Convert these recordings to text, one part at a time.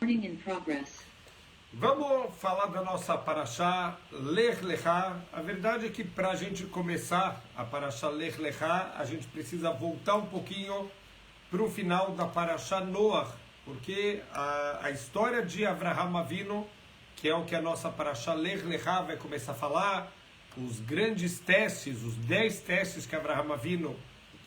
In progress. Vamos falar da nossa Parashá Lech Lechá. A verdade é que para a gente começar a Parashá Lech Lechá, a gente precisa voltar um pouquinho para o final da Parashá Noach, porque a história de Avraham Avinu, que é o que a nossa Parashá Lech Lechá vai começar a falar, os grandes testes, os 10 testes que Avraham Avinu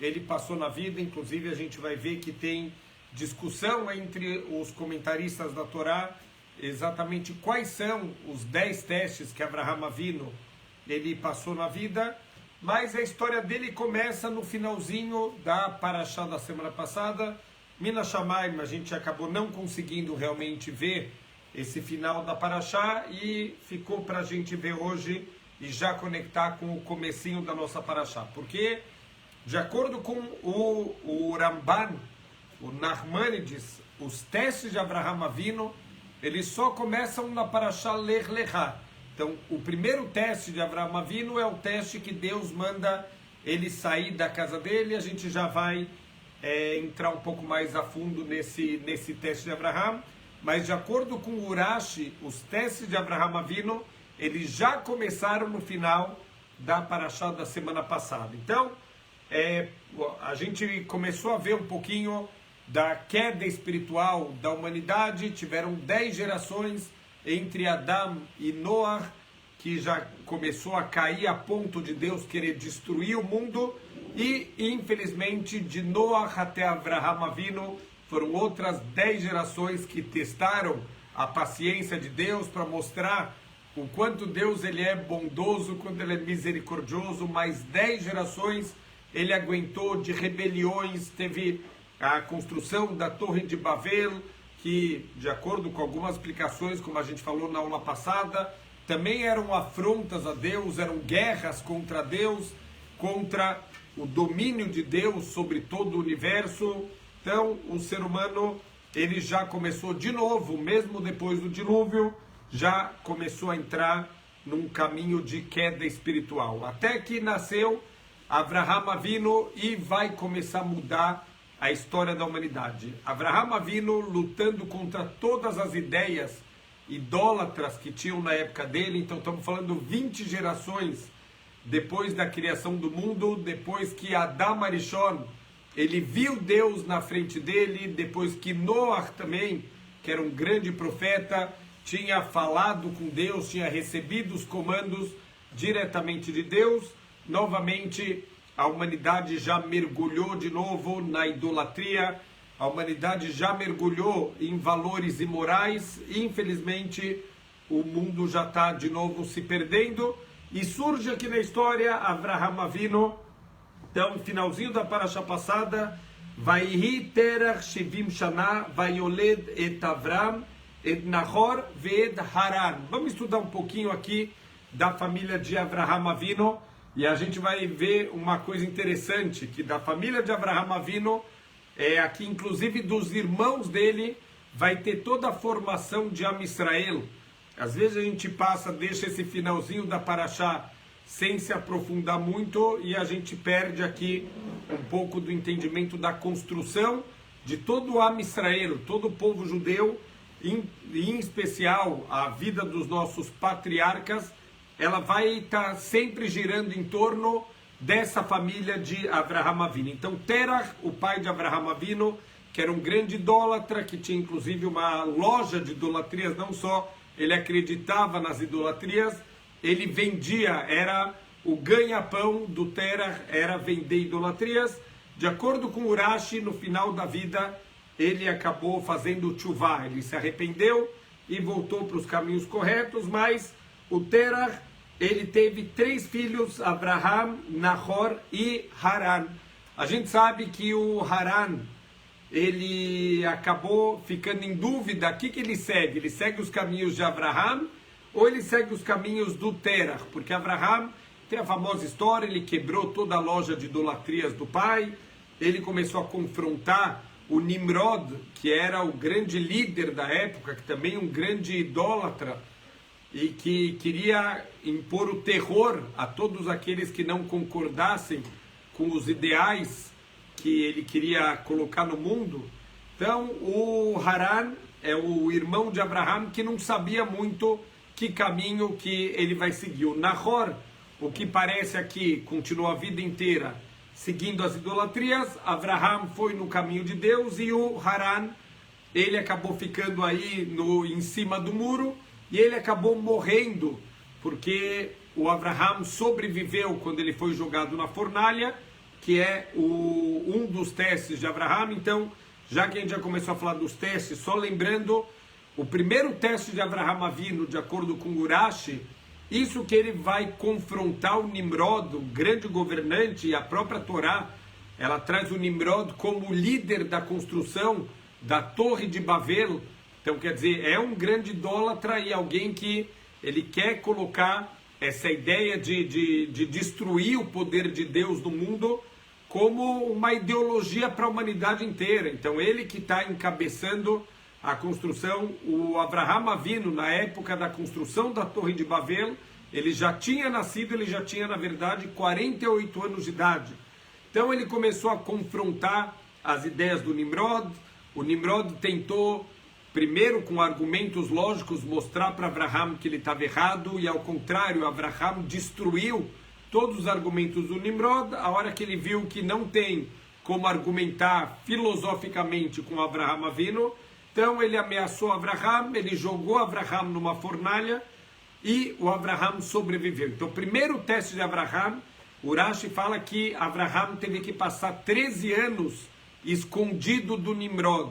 ele passou na vida. Inclusive a gente vai ver que tem discussão entre os comentaristas da Torá exatamente quais são os 10 testes que Avraham Avinu ele passou na vida, mas a história dele começa no finalzinho da Parashá da semana passada. Mina Shamayim, a gente acabou não conseguindo realmente ver esse final da Parashá e ficou para a gente ver hoje e já conectar com o comecinho da nossa Parashá, porque de acordo com o Ramban, o Nachmanides, os testes de Avraham Avinu, eles só começam na Parashá Lech Lechá. Então, o primeiro teste de Avraham Avinu é o teste que Deus manda ele sair da casa dele. A gente já vai entrar um pouco mais a fundo nesse teste de Avraham. Mas, de acordo com o Urashi, os testes de Avraham Avinu, eles já começaram no final da Parashá da semana passada. Então, a gente começou a ver um pouquinho da queda espiritual da humanidade. Tiveram 10 gerações entre Adão e Noah, que já começou a cair a ponto de Deus querer destruir o mundo, e infelizmente de Noah até Avraham Avinu foram outras 10 gerações que testaram a paciência de Deus para mostrar o quanto Deus ele é bondoso, quanto ele é misericordioso. Mais 10 gerações ele aguentou de rebeliões. Teve a construção da Torre de Babel, que, de acordo com algumas explicações, como a gente falou na aula passada, também eram afrontas a Deus, eram guerras contra Deus, contra o domínio de Deus sobre todo o universo. Então, o ser humano, ele já começou de novo, mesmo depois do dilúvio, já começou a entrar num caminho de queda espiritual. Até que nasceu Avraham Avinu e vai começar a mudar a história da humanidade. Avraham Avinu lutando contra todas as ideias idólatras que tinham na época dele. Então estamos falando 20 gerações depois da criação do mundo, depois que Adam Arishon ele viu Deus na frente dele, depois que Noah também, que era um grande profeta, tinha falado com Deus, tinha recebido os comandos diretamente de Deus. Novamente a humanidade já mergulhou de novo na idolatria, a humanidade já mergulhou em valores imorais. Infelizmente, o mundo já está de novo se perdendo. E surge aqui na história Avraham Avinu. Então, finalzinho da Parashá passada, Vaihi terach shivim shana, vaioled et Avram, et Nahor ve'ed Haran. Vamos estudar um pouquinho aqui da família de Avraham Avinu. E a gente vai ver uma coisa interessante, que da família de Avraham Avinu, aqui inclusive dos irmãos dele, vai ter toda a formação de Am Israel. Às vezes a gente deixa esse finalzinho da Parashá sem se aprofundar muito, e a gente perde aqui um pouco do entendimento da construção de todo o Am Israel, todo o povo judeu, em especial a vida dos nossos patriarcas. Ela vai estar sempre girando em torno dessa família de Avraham Avinu. Então, Terach, o pai de Avraham Avinu, que era um grande idólatra, que tinha inclusive uma loja de idolatrias, não só ele acreditava nas idolatrias, ele vendia, era o ganha-pão do Terach, era vender idolatrias. De acordo com Urashi, no final da vida, ele acabou fazendo tchuvá, ele se arrependeu e voltou para os caminhos corretos, mas o Terach, ele teve 3 filhos, Avraham, Nahor e Haran. A gente sabe que o Haran, ele acabou ficando em dúvida, o que ele segue? Ele segue os caminhos de Avraham ou ele segue os caminhos do Terach? Porque Avraham tem a famosa história, ele quebrou toda a loja de idolatrias do pai, ele começou a confrontar o Nimrod, que era o grande líder da época, que também é um grande idólatra, e que queria impor o terror a todos aqueles que não concordassem com os ideais que ele queria colocar no mundo. Então o Haran, é o irmão de Abraham que não sabia muito que caminho que ele vai seguir. O Nahor, o que parece aqui, continuou a vida inteira seguindo as idolatrias. Abraham foi no caminho de Deus, e o Haran, ele acabou ficando aí em cima do muro, e ele acabou morrendo, porque o Abraham sobreviveu quando ele foi jogado na fornalha, que é um dos testes de Abraham. Então, já que a gente já começou a falar dos testes, só lembrando, o primeiro teste de Abraham Avinu, de acordo com Urashi, isso que ele vai confrontar o Nimrod, o grande governante, e a própria Torá, ela traz o Nimrod como líder da construção da Torre de Babel. Então, quer dizer, é um grande idólatra e alguém que ele quer colocar essa ideia de destruir o poder de Deus no mundo como uma ideologia para a humanidade inteira. Então, ele que está encabeçando a construção. O Abraham Avinu, na época da construção da Torre de Babel, ele já tinha nascido, ele já tinha, na verdade, 48 anos de idade. Então ele começou a confrontar as ideias do Nimrod. O Nimrod tentou, primeiro com argumentos lógicos, mostrar para Abraham que ele estava errado, e ao contrário, Abraham destruiu todos os argumentos do Nimrod. A hora que ele viu que não tem como argumentar filosoficamente com Abraham Avinu, então ele ameaçou Abraham, ele jogou Abraham numa fornalha, e o Abraham sobreviveu. Então, o primeiro teste de Abraham, Urashi fala que Abraham teve que passar 13 anos escondido do Nimrod.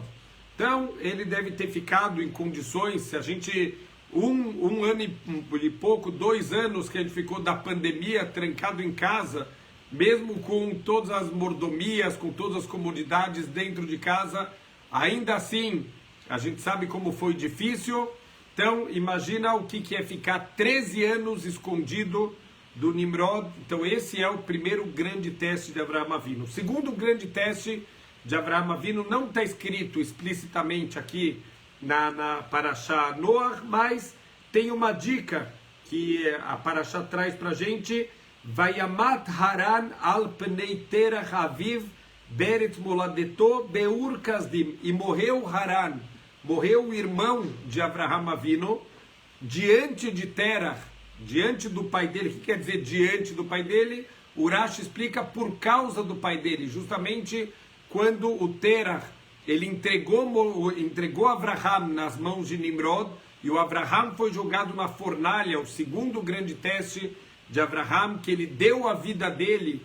Então, ele deve ter ficado em condições, se a gente, um ano e pouco, 2 anos que a gente ficou da pandemia, trancado em casa, mesmo com todas as mordomias, com todas as comodidades dentro de casa, ainda assim, a gente sabe como foi difícil. Então, imagina o que é ficar 13 anos escondido do Nimrod. Então, esse é o primeiro grande teste de Abraham Avinu. O segundo grande teste de Abraham Avinu não está escrito explicitamente aqui na Parashá Noah, mas tem uma dica que a Parashá traz para a gente. Vayamat Haran al pnei terach aviv beret moladeto beur kasdim. E morreu Haran, morreu o irmão de Abraham Avinu, diante de Terach, diante do pai dele. O que quer dizer diante do pai dele? Urashi explica por causa do pai dele, justamente quando o Terach, ele entregou Abraham nas mãos de Nimrod, e o Abraham foi jogado na fornalha, o segundo grande teste de Abraham, que ele deu a vida dele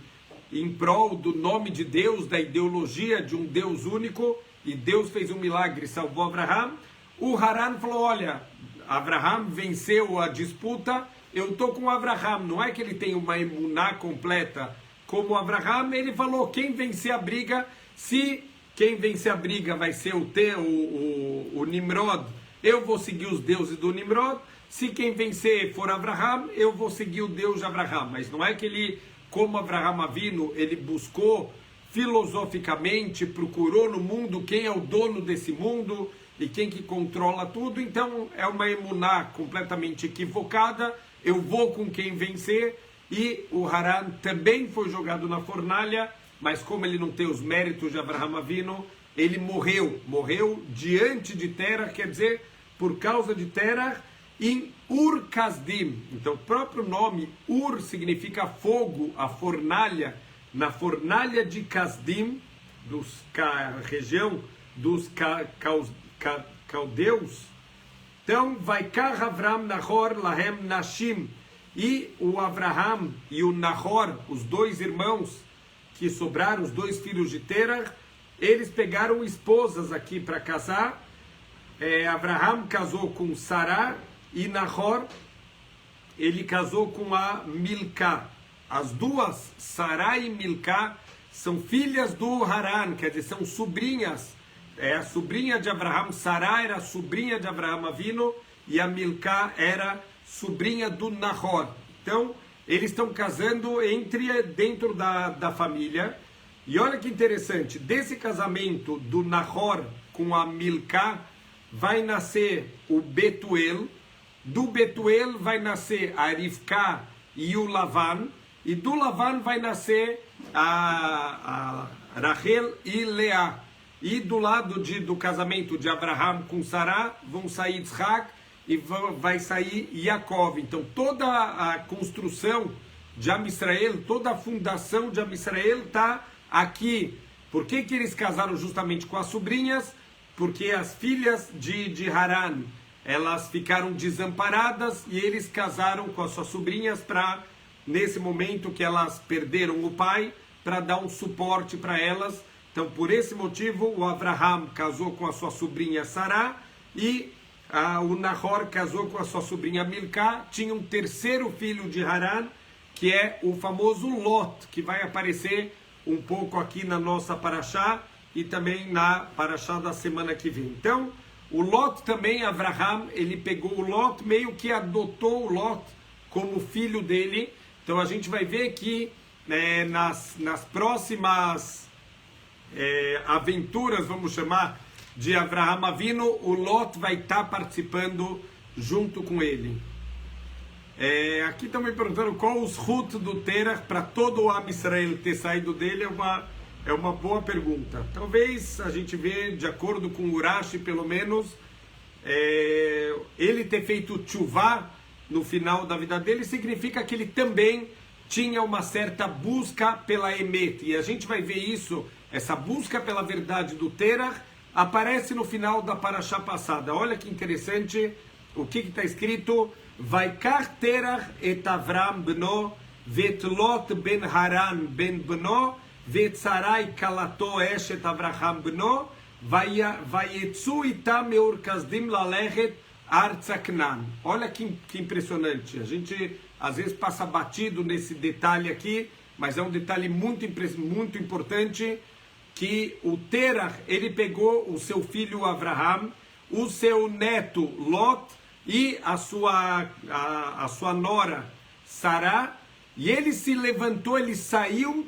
em prol do nome de Deus, da ideologia de um Deus único, e Deus fez um milagre e salvou Abraham. O Haran falou, olha, Abraham venceu a disputa, eu estou com Abraham. Não é que ele tem uma emuná completa como Abraham. Ele falou, quem vencer a briga, se quem vencer a briga vai ser o Nimrod, eu vou seguir os deuses do Nimrod. Se quem vencer for Abraham, eu vou seguir o Deus de Abraham. Mas não é que ele, como Abraham Avinu, ele buscou filosoficamente, procurou no mundo quem é o dono desse mundo e quem que controla tudo. Então é uma emuná completamente equivocada. Eu vou com quem vencer. E o Haran também foi jogado na fornalha, mas como ele não tem os méritos de Abraham Avinu, ele morreu diante de Terach, quer dizer, por causa de Terach, em Ur Kasdim. Então o próprio nome Ur significa fogo, a fornalha. Na fornalha de Kasdim, região dos caldeus. Então, vai Kar Avram Nahor Lahem Nashim. E o Abraham e o Nahor, os dois irmãos que sobraram, os dois filhos de Terach, eles pegaram esposas aqui para casar. Abraham casou com Sará, e Nahor, ele casou com a Milcá. As duas, Sará e Milcá, são filhas do Haran, quer dizer, são sobrinhas. A sobrinha de Abraham, Sará era a sobrinha de Abraham Avinu, e a Milcá era sobrinha do Nahor. Então, eles estão casando dentro da família. E olha que interessante, desse casamento do Nahor com a Milcá, vai nascer o Betuel. Do Betuel vai nascer a Rivká e o Lavan. E do Lavan vai nascer a Rachel e Leá. e do lado do casamento de Abraham com Sará, vão sair Isaac e vai sair Yaakov. Então toda a construção de Am Israel, toda a fundação de Am Israel está aqui. Por que eles casaram justamente com as sobrinhas? Porque as filhas de Haran, elas ficaram desamparadas e eles casaram com as suas sobrinhas para, nesse momento que elas perderam o pai, para dar um suporte para elas. Então, por esse motivo, o Abraham casou com a sua sobrinha Sará e o Nahor casou com a sua sobrinha Milcá. Tinha um terceiro filho de Haran, que é o famoso Lot, que vai aparecer um pouco aqui na nossa Parashá e também na Parashá da semana que vem. Então, o Lot também, Abraham, ele pegou o Lot, meio que adotou o Lot como filho dele. Então, a gente vai ver que nas próximas aventuras, vamos chamar, de Abraham Avinu, o Lot vai estar participando junto com ele. Aqui estão me perguntando qual os Hut do Terach para todo o Am Israel ter saído dele. É uma boa pergunta. Talvez a gente vê, de acordo com Urashi, pelo menos, ele ter feito tchuvá no final da vida dele significa que ele também tinha uma certa busca pela Emet. E a gente vai ver isso, essa busca pela verdade do Terach, aparece no final da Parashá passada. Olha que interessante o que está escrito. Vaikach Terach et Avram beno, vet Lot ben Haran ben beno, vet Sarai kalato eshet Avraham beno, vayetzu itam meur kasdim lalechet arza Knan. Olha que impressionante. A gente às vezes passa batido nesse detalhe aqui, mas é um detalhe muito importante, que o Terach, ele pegou o seu filho Avraham, o seu neto Lot e a sua nora Sará, e ele se levantou, ele saiu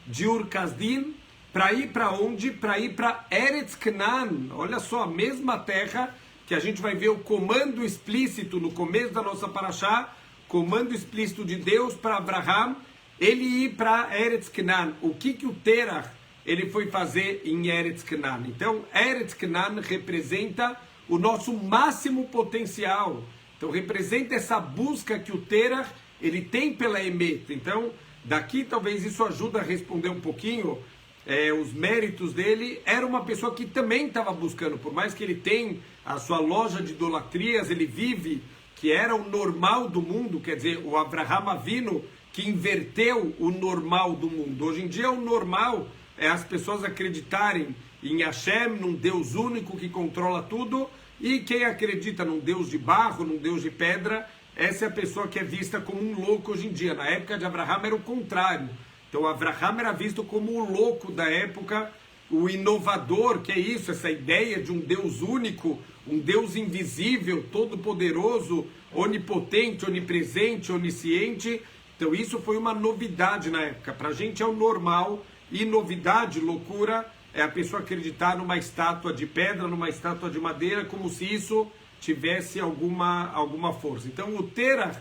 de Ur Kasdim para ir para onde? Para ir para Eretz Knan. Olha só, a mesma terra que a gente vai ver o comando explícito no começo da nossa Parashá, comando explícito de Deus para Abraham, ele ir para Eretz Knan. O que o Terach ele foi fazer em Eretz Knan? Então, Eretz Knan representa o nosso máximo potencial. Então, representa essa busca que o Terach ele tem pela Emet. Então, daqui talvez isso ajude a responder um pouquinho os méritos dele. Era uma pessoa que também estava buscando, por mais que ele tenha a sua loja de idolatrias, ele vive, que era o normal do mundo, quer dizer, o Abraham Avinu, que inverteu o normal do mundo. Hoje em dia o normal é as pessoas acreditarem em Hashem, num Deus único que controla tudo, e quem acredita num Deus de barro, num Deus de pedra, essa é a pessoa que é vista como um louco hoje em dia. Na época de Abraham era o contrário. Então Abraham era visto como o louco da época, o inovador, que é isso, essa ideia de um Deus único, um Deus invisível, todo-poderoso, onipotente, onipresente, onisciente. Então isso foi uma novidade na época. Para a gente é o normal, e novidade, loucura, é a pessoa acreditar numa estátua de pedra, numa estátua de madeira, como se isso tivesse alguma força. Então o Terach,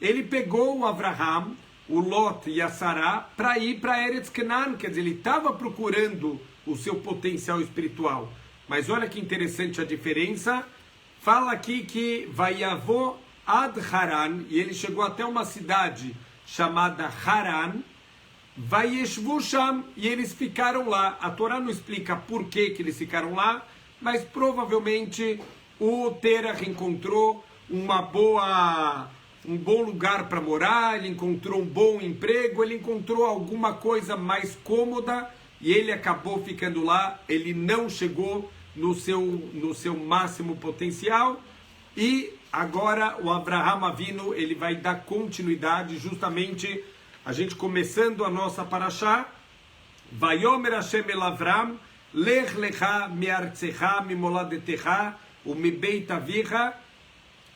ele pegou o Abraham, o Lot e a Sará para ir para Eretz Knan, quer dizer, ele estava procurando o seu potencial espiritual. Mas olha que interessante a diferença. Fala aqui que Vayavô ad Haran, e ele chegou até uma cidade chamada Haran, Vayeshvu Sham, e eles ficaram lá. A Torá não explica por que eles ficaram lá, mas provavelmente o Terach encontrou um bom lugar para morar, ele encontrou um bom emprego, ele encontrou alguma coisa mais cômoda e ele acabou ficando lá. Ele não chegou no seu máximo potencial, e agora o Abraham Avinu ele vai dar continuidade, justamente a gente começando a nossa Parashá. Vayomer Hashem el Avram, lech lecha me'artzecha mimoladetecha umibeit avicha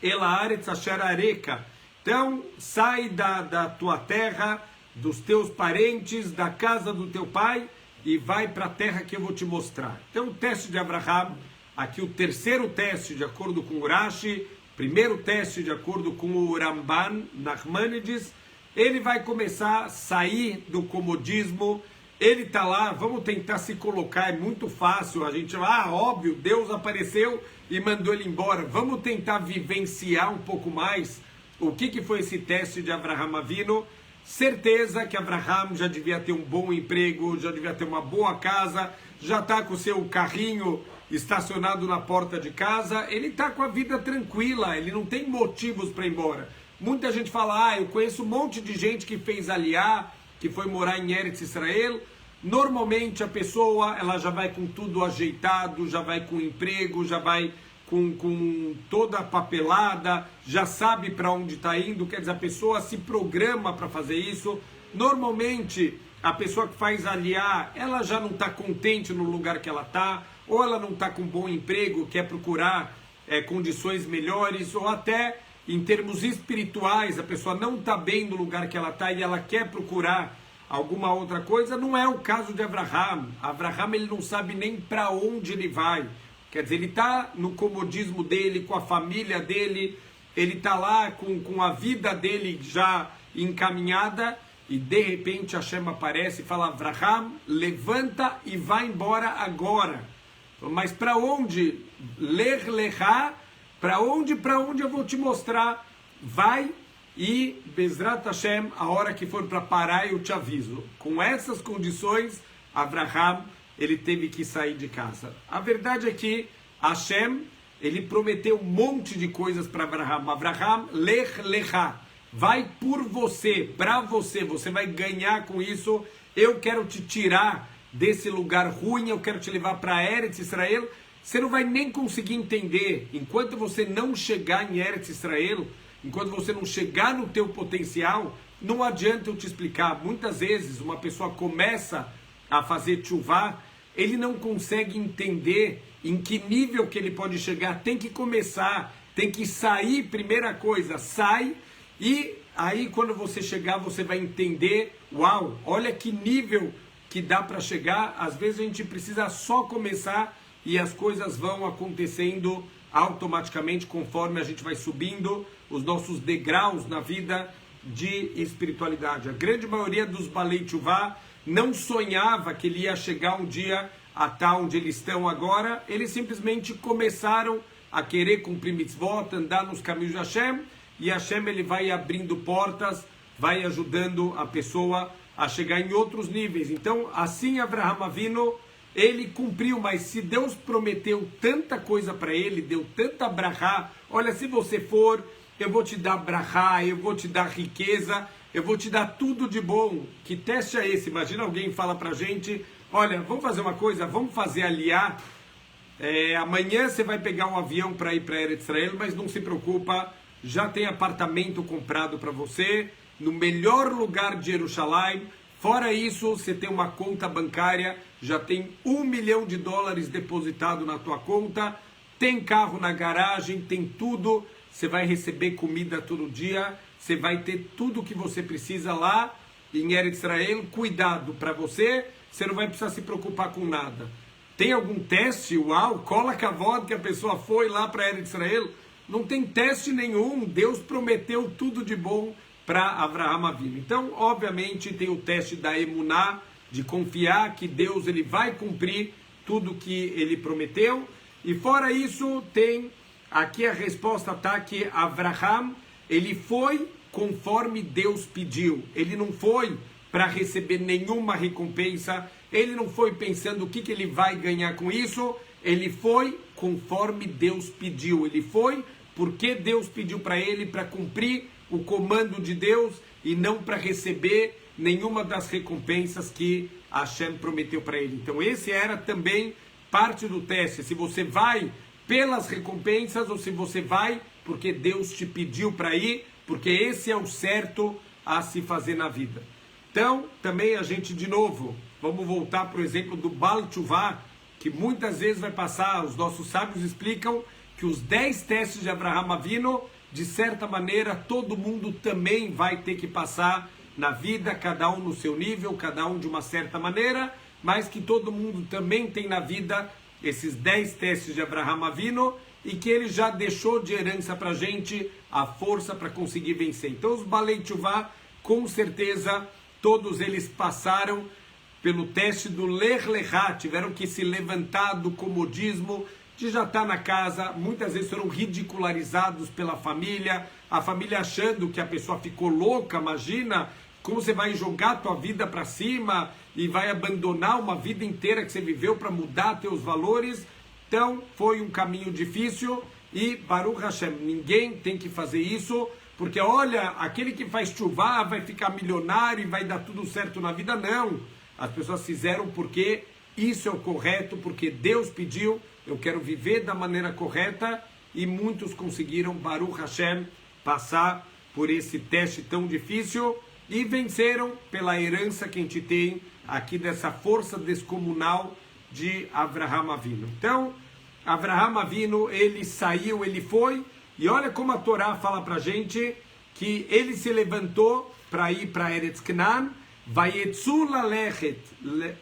el haaretz asher areka. Então, sai da tua terra, dos teus parentes, da casa do teu pai, e vai para a terra que eu vou te mostrar. Então, o teste de Abraham, aqui o terceiro teste, de acordo com Urashi, primeiro teste, de acordo com o Ramban Nachmanides, ele vai começar a sair do comodismo, Ele está lá, vamos tentar se colocar, é muito fácil, a gente vai, óbvio, Deus apareceu e mandou ele embora. Vamos tentar vivenciar um pouco mais o que foi esse teste de Avraham Avinu. Certeza que Avraham já devia ter um bom emprego, já devia ter uma boa casa, já está com o seu carrinho estacionado na porta de casa, ele está com a vida tranquila, ele não tem motivos para ir embora. Muita gente fala, eu conheço um monte de gente que fez aliá, que foi morar em Eretz Israel. Normalmente a pessoa ela já vai com tudo ajeitado, já vai com emprego, já vai com toda a papelada, já sabe para onde está indo, quer dizer, a pessoa se programa para fazer isso. Normalmente a pessoa que faz aliá, ela já não está contente no lugar que ela está, ou ela não está com bom emprego, quer procurar condições melhores, ou até em termos espirituais, a pessoa não está bem no lugar que ela está e ela quer procurar alguma outra coisa. Não é o caso de Avraham. Avraham ele não sabe nem para onde ele vai. Quer dizer, ele está no comodismo dele, com a família dele, ele está lá com a vida dele já encaminhada e de repente Hashem aparece e fala, Avraham, levanta e vai embora agora. Mas para onde? Lech lechá. Para onde eu vou te mostrar? Vai e, Bezrat Hashem, a hora que for para parar eu te aviso. Com essas condições, Avraham, ele teve que sair de casa. A verdade é que Hashem, ele prometeu um monte de coisas para Avraham. Avraham, lech lechá, vai por você, para você, você vai ganhar com isso. Eu quero te tirar desse lugar ruim, eu quero te levar para Eretz Israel. Você não vai nem conseguir entender, enquanto você não chegar em Eretz Israel, enquanto você não chegar no teu potencial, não adianta eu te explicar. Muitas vezes uma pessoa começa a fazer tchuvá, ele não consegue entender em que nível que ele pode chegar, tem que começar, tem que sair, primeira coisa, sai, e aí quando você chegar você vai entender, uau, olha que nível que dá para chegar. Às vezes a gente precisa só começar e as coisas vão acontecendo automaticamente conforme a gente vai subindo os nossos degraus na vida de espiritualidade. A grande maioria dos Balei Tchuvá não sonhava que ele ia chegar um dia a estar onde eles estão agora. Eles simplesmente começaram a querer cumprir mitzvot, andar nos caminhos de Hashem, e Hashem ele vai abrindo portas, vai ajudando a pessoa a chegar em outros níveis. Então, assim Avraham Avinu, ele cumpriu, mas se Deus prometeu tanta coisa para ele, deu tanta brachá, olha, se você for, eu vou te dar brachá, eu vou te dar riqueza, eu vou te dar tudo de bom. Que teste é esse? Imagina alguém fala pra gente, olha, vamos fazer uma coisa, vamos fazer aliá, amanhã você vai pegar um avião para ir para Eretz Israel, mas não se preocupa, já tem apartamento comprado para você, no melhor lugar de Jerusalém. Fora isso, você tem uma conta bancária, já tem $1 milhão depositado na tua conta, tem carro na garagem, tem tudo, você vai receber comida todo dia, você vai ter tudo que você precisa lá em Eretz Israel. Cuidado para você, você não vai precisar se preocupar com nada. Tem algum teste? Uau, cola cavod que a pessoa foi lá para Eretz Israel? Não tem teste nenhum, Deus prometeu tudo de bom para Avraham Avinu. Então, obviamente, tem o teste da emuná, de confiar que Deus ele vai cumprir tudo que ele prometeu. E fora isso, tem aqui a resposta, tá? Que Avraham, ele foi conforme Deus pediu. Ele não foi para receber nenhuma recompensa, ele não foi pensando o que ele vai ganhar com isso, ele foi conforme Deus pediu. Ele foi porque Deus pediu para ele, para cumprir o comando de Deus e não para receber nenhuma das recompensas que Hashem prometeu para ele. Então esse era também parte do teste, se você vai pelas recompensas ou se você vai porque Deus te pediu para ir, porque esse é o certo a se fazer na vida. Então também a gente de novo, vamos voltar para o exemplo do Baal Tchuvá, que muitas vezes vai passar, os nossos sábios explicam que os 10 testes de Avraham Avinu, de certa maneira, todo mundo também vai ter que passar na vida, cada um no seu nível, cada um de uma certa maneira, mas que todo mundo também tem na vida esses 10 testes de Avraham Avinu e que ele já deixou de herança para a gente a força para conseguir vencer. Então os Balei Tchuvá, com certeza, todos eles passaram pelo teste do Lech Lechá, tiveram que se levantar do comodismo de já estar na casa, muitas vezes foram ridicularizados pela família, a família achando que a pessoa ficou louca, imagina, como você vai jogar a tua vida para cima e vai abandonar uma vida inteira que você viveu para mudar teus valores. Então foi um caminho difícil e Baruch Hashem, ninguém tem que fazer isso, porque olha, aquele que faz chuva vai ficar milionário e vai dar tudo certo na vida, não. As pessoas fizeram porque isso é o correto, porque Deus pediu, eu quero viver da maneira correta, e muitos conseguiram, Baruch Hashem, passar por esse teste tão difícil e venceram pela herança que a gente tem aqui dessa força descomunal de Avraham Avinu. Então, Avraham Avinu, ele saiu, ele foi, e olha como a Torá fala pra gente que ele se levantou para ir para Eretz Canaan, Vayetzu lalechet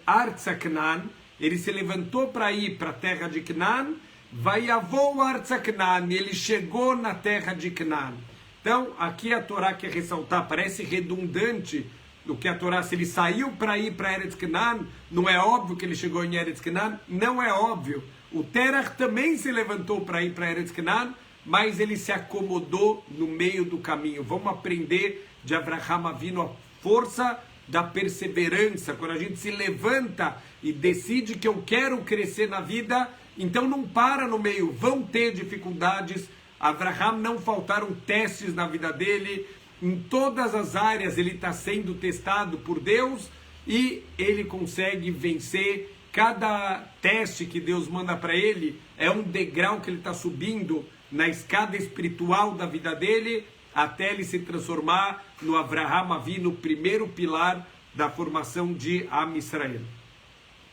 artza Canaan, ele se levantou para ir para a terra de Canaan, Vayavou artza Canaan, ele chegou na terra de Canaan. Então, aqui a Torá quer ressaltar, parece redundante do que a Torá, se ele saiu para ir para Eretz Canaan, não é óbvio que ele chegou em Eretz Canaan, não é óbvio. O Terach também se levantou para ir para Eretz Canaan, mas ele se acomodou no meio do caminho. Vamos aprender de Avraham Avinu a força da perseverança. Quando a gente se levanta e decide que eu quero crescer na vida, então não para no meio, vão ter dificuldades. Avraham, não faltaram testes na vida dele, em todas as áreas ele está sendo testado por Deus e ele consegue vencer. Cada teste que Deus manda para ele é um degrau que ele está subindo na escada espiritual da vida dele, até ele se transformar no Avraham Avinu, o primeiro pilar da formação de Am Israel.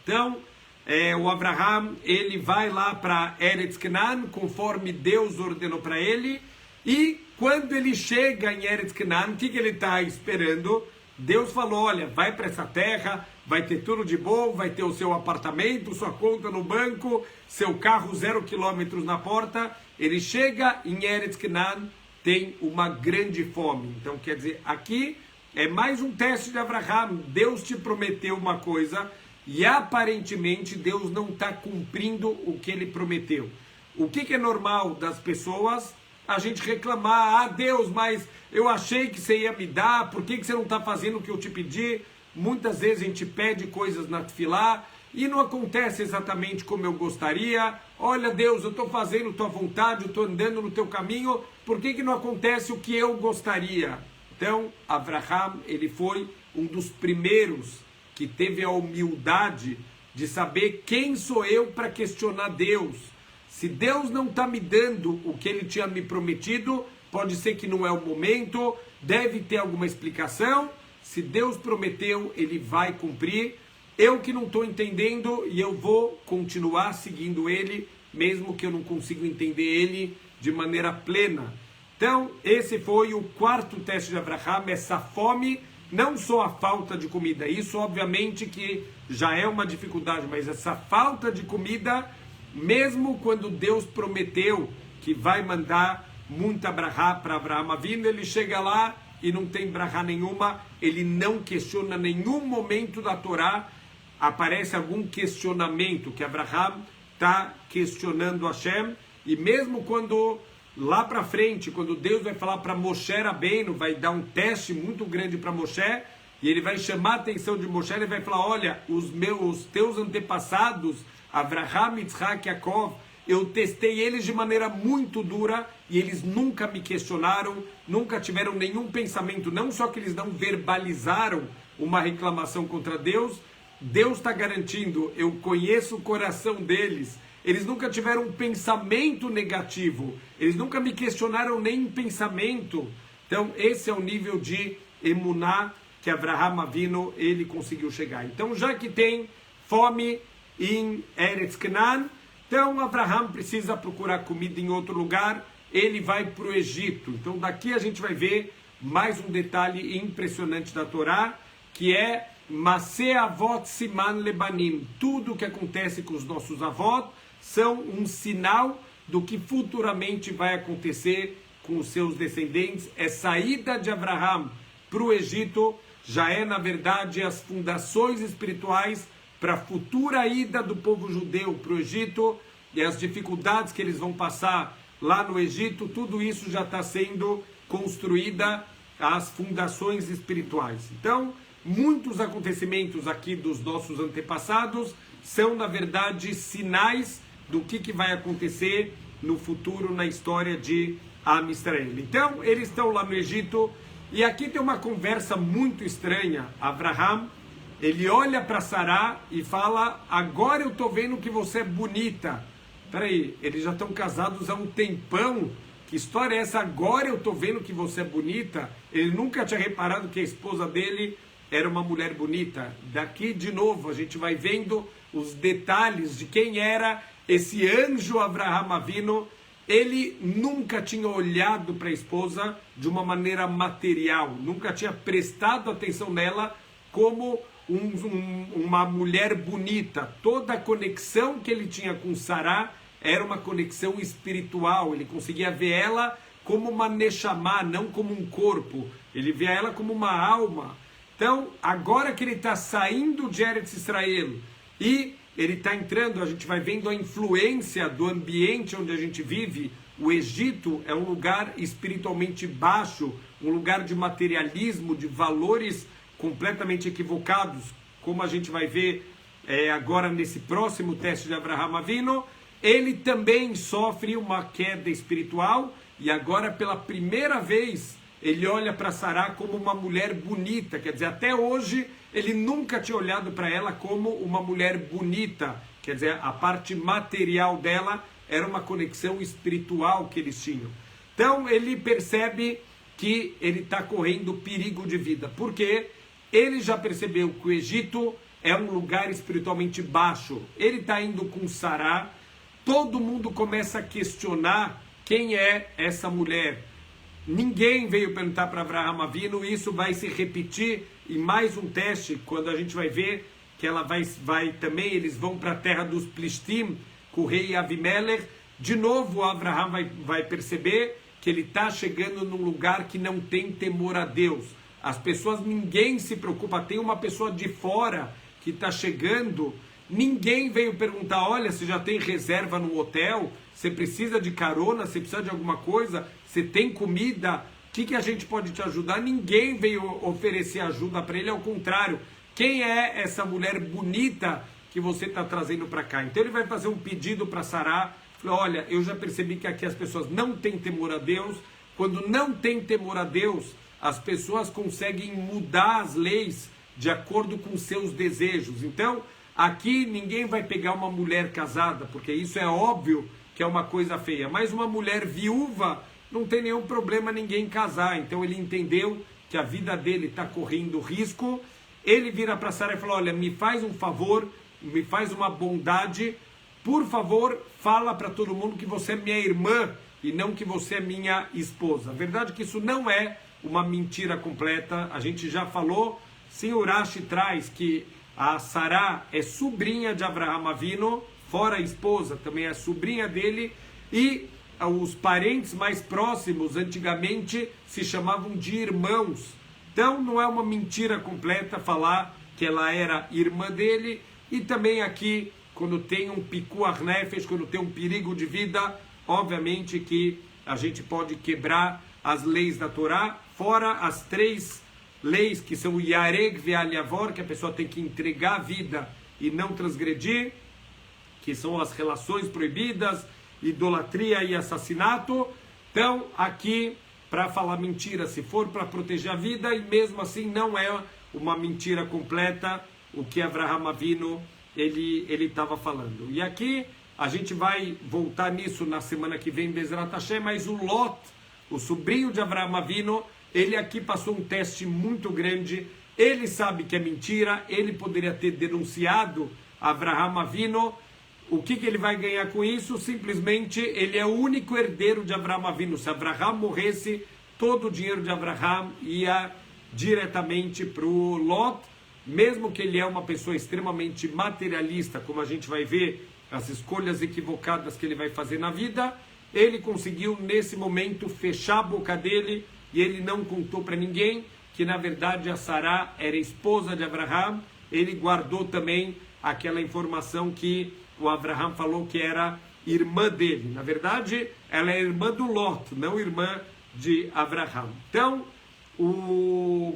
Então, o Avraham, ele vai lá para Eretz Canaan, conforme Deus ordenou para ele, e quando ele chega em Eretz Canaan, o que ele está esperando? Deus falou, olha, vai para essa terra, vai ter tudo de bom, vai ter o seu apartamento, sua conta no banco, seu carro 0 quilômetros na porta. Ele chega em Eretz Canaan, tem uma grande fome. Então, quer dizer, aqui é mais um teste de Avraham. Deus te prometeu uma coisa e aparentemente Deus não está cumprindo o que ele prometeu. O que é normal das pessoas? A gente reclamar, Deus, mas eu achei que você ia me dar, por que você não está fazendo o que eu te pedi? Muitas vezes a gente pede coisas na tefilá e não acontece exatamente como eu gostaria. Olha, Deus, eu estou fazendo tua vontade, eu estou andando no teu caminho, por que não acontece o que eu gostaria? Então, Avraham, ele foi um dos primeiros que teve a humildade de saber quem sou eu para questionar Deus. Se Deus não está me dando o que ele tinha me prometido, pode ser que não é o momento, deve ter alguma explicação. Se Deus prometeu, ele vai cumprir. Eu que não estou entendendo e eu vou continuar seguindo ele, mesmo que eu não consiga entender ele de maneira plena. Então, esse foi o quarto teste de Avraham, essa fome, não só a falta de comida. Isso, obviamente, que já é uma dificuldade, mas essa falta de comida, mesmo quando Deus prometeu que vai mandar muita brahá para Avraham Avinu, ele chega lá e não tem brahá nenhuma, ele não questiona nenhum momento da Torá, aparece algum questionamento que Avraham está questionando Hashem, e mesmo quando lá para frente, quando Deus vai falar para Moshe Rabbeinu, vai dar um teste muito grande para Moshe, e ele vai chamar a atenção de Moshe, ele vai falar, olha, os teus antepassados, Avraham, Yitzhak, Yaakov, eu testei eles de maneira muito dura e eles nunca me questionaram, nunca tiveram nenhum pensamento, não só que eles não verbalizaram uma reclamação contra Deus, Deus está garantindo, eu conheço o coração deles, eles nunca tiveram um pensamento negativo, eles nunca me questionaram nem em pensamento. Então esse é o nível de emuná que Avraham Avinu, ele conseguiu chegar. Então já que tem fome em Eretz Canaan, então Avraham precisa procurar comida em outro lugar, ele vai para o Egito. Então daqui a gente vai ver mais um detalhe impressionante da Torá, que é Maseh Avot Siman Lebanim. Tudo que acontece com os nossos avós são um sinal do que futuramente vai acontecer com os seus descendentes. É saída de Avraham para o Egito, já é, na verdade, as fundações espirituais para a futura ida do povo judeu para o Egito e as dificuldades que eles vão passar lá no Egito, tudo isso já está sendo construída as fundações espirituais. Então, muitos acontecimentos aqui dos nossos antepassados são, na verdade, sinais do que vai acontecer no futuro na história de Am Israel. Então, eles estão lá no Egito e aqui tem uma conversa muito estranha. Abraham, ele olha para Sará e fala: agora eu estou vendo que você é bonita. Peraí, eles já estão casados há um tempão. Que história é essa? Agora eu estou vendo que você é bonita. Ele nunca tinha reparado que a esposa dele era uma mulher bonita. Daqui, de novo, a gente vai vendo os detalhes de quem era esse anjo Abraham Avinu. Ele nunca tinha olhado para a esposa de uma maneira material. Nunca tinha prestado atenção nela como uma mulher bonita. Toda a conexão que ele tinha com Sará era uma conexão espiritual. Ele conseguia ver ela como uma Neshama, não como um corpo. Ele via ela como uma alma. Então, agora que ele está saindo de Eretz Israel e ele está entrando, a gente vai vendo a influência do ambiente onde a gente vive. O Egito é um lugar espiritualmente baixo, um lugar de materialismo, de valores completamente equivocados, como a gente vai ver agora nesse próximo teste de Abraham Avinu. Ele também sofre uma queda espiritual e agora pela primeira vez ele olha para Sará como uma mulher bonita. Quer dizer, até hoje ele nunca tinha olhado para ela como uma mulher bonita. Quer dizer, a parte material dela era uma conexão espiritual que eles tinham. Então ele percebe que ele está correndo perigo de vida. Porque ele já percebeu que o Egito é um lugar espiritualmente baixo. Ele está indo com Sará. Todo mundo começa a questionar quem é essa mulher. Ninguém veio perguntar para Abraham Avinu. Isso vai se repetir em mais um teste, quando a gente vai ver que ela vai também, eles vão para a terra dos Plishtim, com o rei Avimelech. De novo, Abraham vai perceber que ele está chegando num lugar que não tem temor a Deus. As pessoas, ninguém se preocupa. Tem uma pessoa de fora que está chegando. Ninguém veio perguntar: olha, você já tem reserva no hotel? Você precisa de carona? Você precisa de alguma coisa? Você tem comida? O que a gente pode te ajudar? Ninguém veio oferecer ajuda para ele, ao contrário. Quem é essa mulher bonita que você está trazendo para cá? Então ele vai fazer um pedido para Sará. Olha, eu já percebi que aqui as pessoas não têm temor a Deus. Quando não tem temor a Deus, as pessoas conseguem mudar as leis de acordo com seus desejos. Então, aqui ninguém vai pegar uma mulher casada, porque isso é óbvio que é uma coisa feia. Mas uma mulher viúva, não tem nenhum problema ninguém casar. Então ele entendeu que a vida dele está correndo risco. Ele vira para Sará e fala: olha, me faz um favor, me faz uma bondade. Por favor, fala para todo mundo que você é minha irmã e não que você é minha esposa. A verdade é que isso não é uma mentira completa. A gente já falou. Sim, Urashi traz que a Sará é sobrinha de Abraham Avinu, fora a esposa, também é sobrinha dele, e os parentes mais próximos antigamente se chamavam de irmãos. Então não é uma mentira completa falar que ela era irmã dele. E também aqui, quando tem um pikuach nefesh, quando tem um perigo de vida, obviamente que a gente pode quebrar as leis da Torá, fora as 3 leis que são o Yareg ve'al Yavor, que a pessoa tem que entregar a vida e não transgredir, que são as relações proibidas, idolatria e assassinato. Então, aqui, para falar mentira, se for para proteger a vida, e mesmo assim não é uma mentira completa o que Abraham Avinu ele estava falando. E aqui a gente vai voltar nisso na semana que vem, Bezrat Hashem, mas o Lot, o sobrinho de Abraham Avinu, ele aqui passou um teste muito grande. Ele sabe que é mentira, ele poderia ter denunciado Abraham Avinu. O que ele vai ganhar com isso? Simplesmente ele é o único herdeiro de Abraham Avinu. Se Abraham morresse, todo o dinheiro de Abraham ia diretamente para o Lot, mesmo que ele é uma pessoa extremamente materialista, como a gente vai ver, as escolhas equivocadas que ele vai fazer na vida. Ele conseguiu nesse momento fechar a boca dele e ele não contou para ninguém. que na verdade a Sará era esposa de Abraham, ele guardou também aquela informação que o Abraham falou que era irmã dele. Na verdade, ela é irmã do Lot, não irmã de Abraham. Então,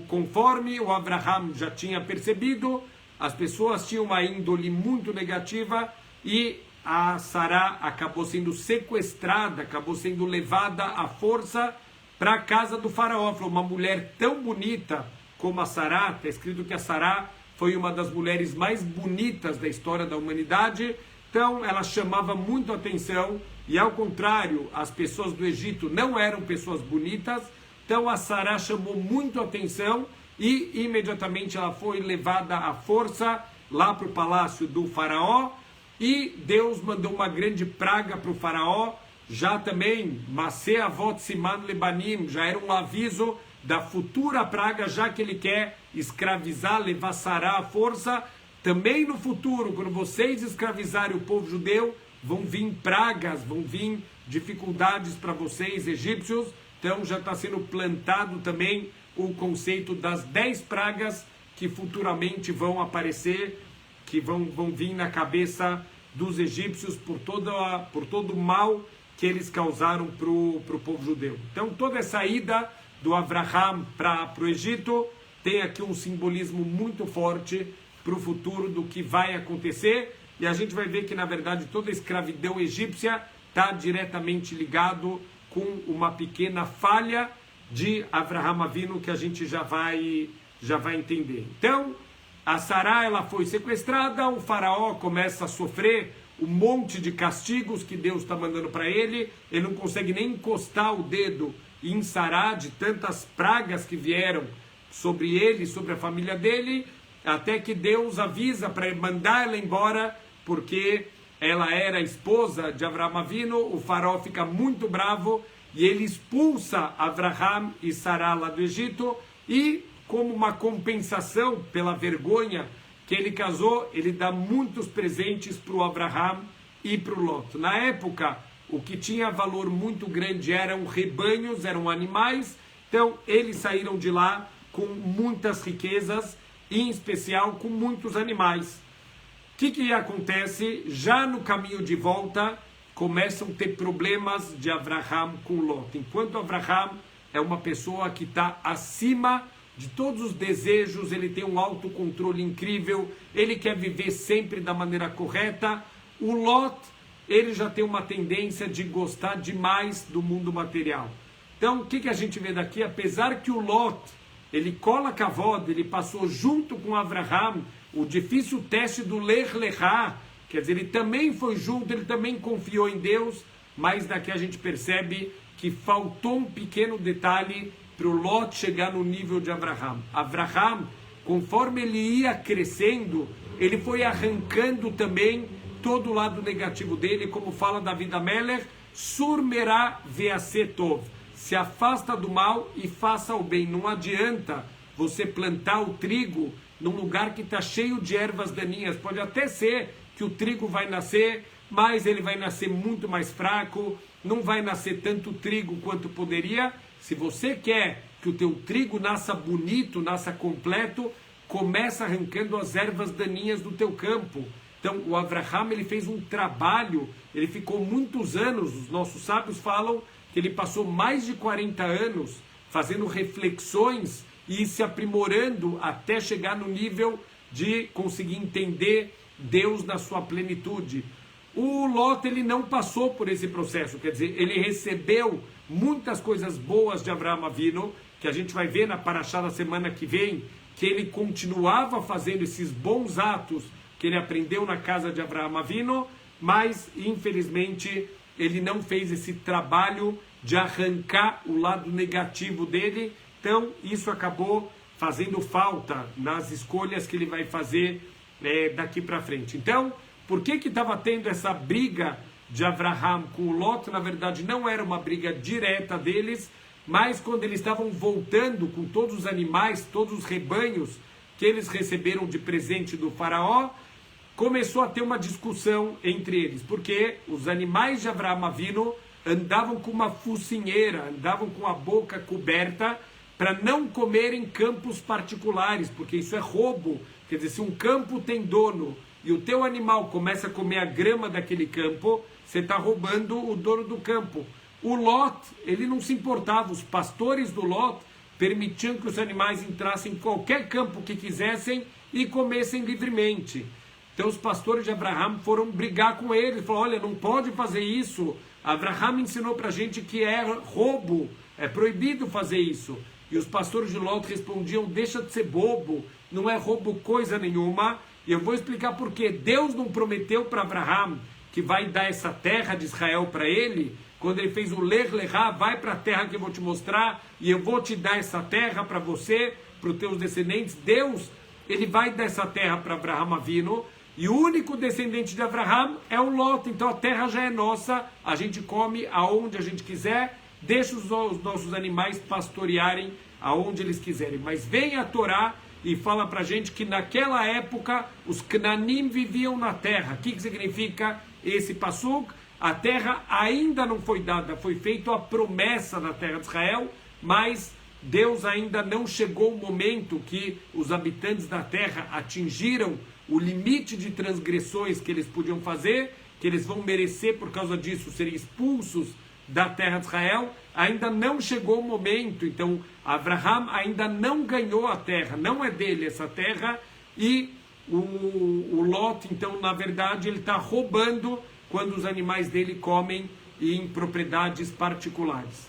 conforme o Abraham já tinha percebido, as pessoas tinham uma índole muito negativa e a Sará acabou sendo sequestrada, acabou sendo levada à força para a casa do faraó. Uma mulher tão bonita como a Sará, está escrito que a Sará foi uma das mulheres mais bonitas da história da humanidade, então ela chamava muito atenção, e ao contrário, as pessoas do Egito não eram pessoas bonitas, então a Sará chamou muito atenção e imediatamente ela foi levada à força lá para o palácio do faraó, e Deus mandou uma grande praga para o faraó, já também, Maseh Avot Siman Lebanim, já era um aviso da futura praga, já que ele quer escravizar, levar Sará à força. Também no futuro, quando vocês escravizarem o povo judeu, vão vir pragas, vão vir dificuldades para vocês, egípcios. Então já está sendo plantado também o conceito das 10 pragas que futuramente vão aparecer, que vão vir na cabeça dos egípcios por todo o mal que eles causaram para o povo judeu. Então toda essa ida do Abraham para o Egito tem aqui um simbolismo muito forte para o futuro do que vai acontecer, e a gente vai ver que na verdade toda a escravidão egípcia está diretamente ligado com uma pequena falha de Abraham Avinu, que a gente já vai entender. Então a Sará, ela foi sequestrada, o faraó começa a sofrer um monte de castigos que Deus está mandando para ele, ele não consegue nem encostar o dedo em Sará, de tantas pragas que vieram sobre ele, sobre a família dele, até que Deus avisa para mandar ela embora, porque ela era esposa de Abraham Avinu. O faraó fica muito bravo e ele expulsa Abraham e Sará lá do Egito, e como uma compensação pela vergonha que ele casou, ele dá muitos presentes para o Abraham e para o Lot. Na época, o que tinha valor muito grande eram rebanhos, eram animais, então eles saíram de lá com muitas riquezas, em especial com muitos animais. O que acontece? Já no caminho de volta, começam a ter problemas de Abraham com Lot. Enquanto Abraham é uma pessoa que está acima de todos os desejos, ele tem um autocontrole incrível, ele quer viver sempre da maneira correta. O Lot, ele já tem uma tendência de gostar demais do mundo material. Então, o que a gente vê daqui? Apesar que o Lot, ele cola kavod, ele passou junto com Abraham o difícil teste do Lech Lechá, quer dizer, ele também foi junto, ele também confiou em Deus, mas daqui a gente percebe que faltou um pequeno detalhe para o Lot chegar no nível de Abraham. Abraham, conforme ele ia crescendo, ele foi arrancando também todo o lado negativo dele, como fala David Amelech, surmerá veasetov, se afasta do mal e faça o bem. Não adianta você plantar o trigo num lugar que está cheio de ervas daninhas. Pode até ser que o trigo vai nascer, mas ele vai nascer muito mais fraco, não vai nascer tanto trigo quanto poderia. Se você quer que o teu trigo nasça bonito, nasça completo, começa arrancando as ervas daninhas do teu campo. Então o Abraham, ele fez um trabalho, ele ficou muitos anos, os nossos sábios falam que ele passou mais de 40 anos fazendo reflexões e se aprimorando até chegar no nível de conseguir entender Deus na sua plenitude. O Lot, ele não passou por esse processo, quer dizer, ele recebeu muitas coisas boas de Abraham Avinu, que a gente vai ver na Parashá da semana que vem, que ele continuava fazendo esses bons atos que ele aprendeu na casa de Abraham Avinu, mas infelizmente ele não fez esse trabalho de arrancar o lado negativo dele. Então isso acabou fazendo falta nas escolhas que ele vai fazer daqui para frente. Então, por que estava tendo essa briga de Abraham com o Lot? Na verdade, não era uma briga direta deles, mas quando eles estavam voltando com todos os animais, todos os rebanhos que eles receberam de presente do faraó, começou a ter uma discussão entre eles, porque os animais de Abraham Avinu andavam com uma focinheira, andavam com a boca coberta, para não comer em campos particulares, porque isso é roubo. Quer dizer, se um campo tem dono e o teu animal começa a comer a grama daquele campo, você está roubando o dono do campo. O Lot, ele não se importava, os pastores do Lot permitiam que os animais entrassem em qualquer campo que quisessem e comessem livremente. Então os pastores de Abraham foram brigar com ele, falaram, olha, não pode fazer isso. Abraham ensinou para a gente que é roubo, é proibido fazer isso. E os pastores de Lot respondiam, deixa de ser bobo, não é roubo coisa nenhuma. E eu vou explicar por quê. Deus não prometeu para Abraham que vai dar essa terra de Israel para ele, quando ele fez o Lech Lechá, vai para a terra que eu vou te mostrar, e eu vou te dar essa terra para você, para os teus descendentes. Deus, ele vai dar essa terra para Abraham Avinu, e o único descendente de Abraham é o Lot. Então a terra já é nossa, a gente come aonde a gente quiser, deixa os nossos animais pastorearem aonde eles quiserem. Mas vem a Torá e fala para a gente que naquela época os Cananim viviam na terra. O que significa esse passuk? A terra ainda não foi dada, foi feita a promessa da terra de Israel, mas Deus ainda não chegou o momento que os habitantes da terra atingiram o limite de transgressões que eles podiam fazer, que eles vão merecer por causa disso serem expulsos da terra de Israel. Ainda não chegou o momento, então Abraham ainda não ganhou a terra, não é dele essa terra, e o Lot, então, na verdade, ele está roubando quando os animais dele comem em propriedades particulares.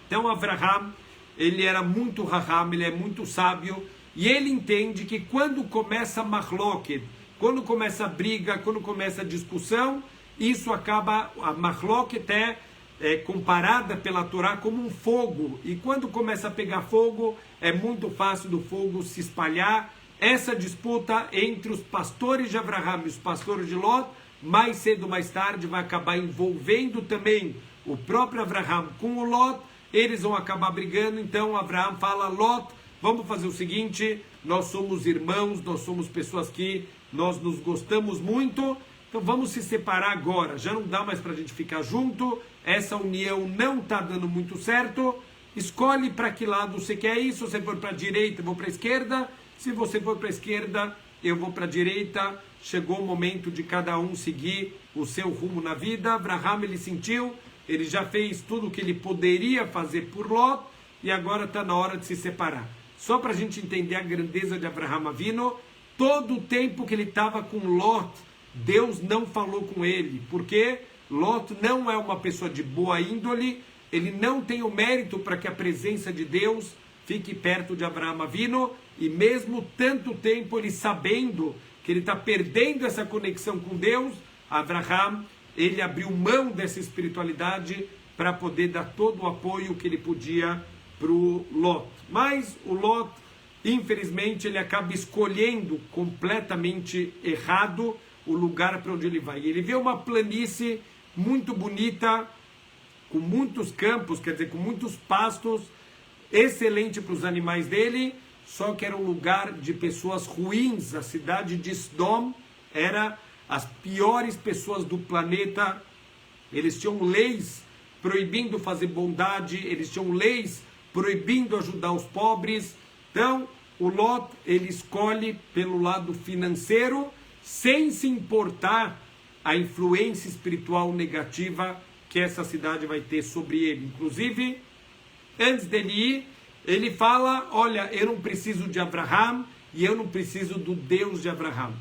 Então Abraham, ele era muito raham, ele é muito sábio, e ele entende que quando começa mahloket, quando começa a briga, quando começa a discussão, isso acaba, a mahloket é comparada pela Torá como um fogo, e quando começa a pegar fogo, é muito fácil do fogo se espalhar. Essa disputa entre os pastores de Abraham e os pastores de Lot, mais cedo ou mais tarde, vai acabar envolvendo também o próprio Abraham com o Lot, eles vão acabar brigando. Então Abraham fala, Lot, vamos fazer o seguinte, nós somos irmãos, nós somos pessoas que nós nos gostamos muito, então vamos se separar agora, já não dá mais para a gente ficar junto, essa união não está dando muito certo, escolhe para que lado você quer ir. Se você for para a direita, eu vou para a esquerda, se você for para a esquerda, eu vou para a direita. Chegou o momento de cada um seguir o seu rumo na vida. Abraham, ele sentiu, ele já fez tudo o que ele poderia fazer por Lot, e agora está na hora de se separar. Só para a gente entender a grandeza de Abraham Avinu, todo o tempo que ele estava com Lot, Deus não falou com ele, porque Lot não é uma pessoa de boa índole, ele não tem o mérito para que a presença de Deus fique perto de Abraham Avinu, e mesmo tanto tempo ele sabendo que ele está perdendo essa conexão com Deus, Abraham, ele abriu mão dessa espiritualidade para poder dar todo o apoio que ele podia para o Lot. Mas o Lot, infelizmente, ele acaba escolhendo completamente errado o lugar para onde ele vai. Ele vê uma planície muito bonita, com muitos campos, quer dizer, com muitos pastos, excelente para os animais dele, só que era um lugar de pessoas ruins. A cidade de Sodom era as piores pessoas do planeta. Eles tinham leis proibindo fazer bondade, eles tinham leis proibindo ajudar os pobres. Então, o Lot, ele escolhe pelo lado financeiro, sem se importar a influência espiritual negativa que essa cidade vai ter sobre ele. Inclusive, antes dele ir, ele fala, olha, eu não preciso de Abraham e eu não preciso do Deus de Abraham.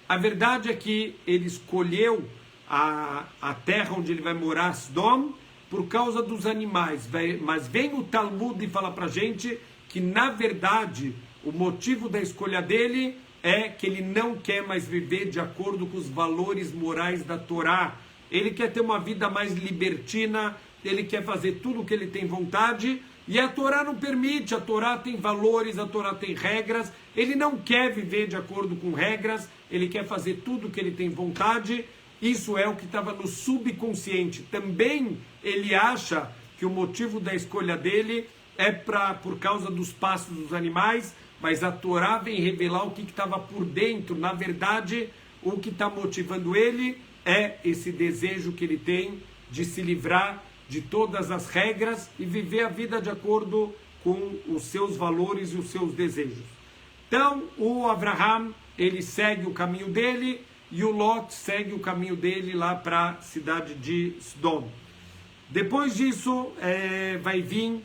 A verdade é que ele escolheu a terra onde ele vai morar, Sodom, por causa dos animais. Mas vem o Talmud e fala para a gente que, na verdade, o motivo da escolha dele é que ele não quer mais viver de acordo com os valores morais da Torá. Ele quer ter uma vida mais libertina, ele quer fazer tudo o que ele tem vontade, e a Torá não permite. A Torá tem valores, a Torá tem regras, ele não quer viver de acordo com regras, ele quer fazer tudo o que ele tem vontade. Isso é o que estava no subconsciente. Também ele acha que o motivo da escolha dele é por causa dos pastos dos animais, mas a Torá vem revelar o que estava por dentro. Na verdade, o que está motivando ele é esse desejo que ele tem de se livrar de todas as regras e viver a vida de acordo com os seus valores e os seus desejos. Então, o Abraham, ele segue o caminho dele, e o Lot segue o caminho dele lá para a cidade de Sodom. Depois disso, vai vir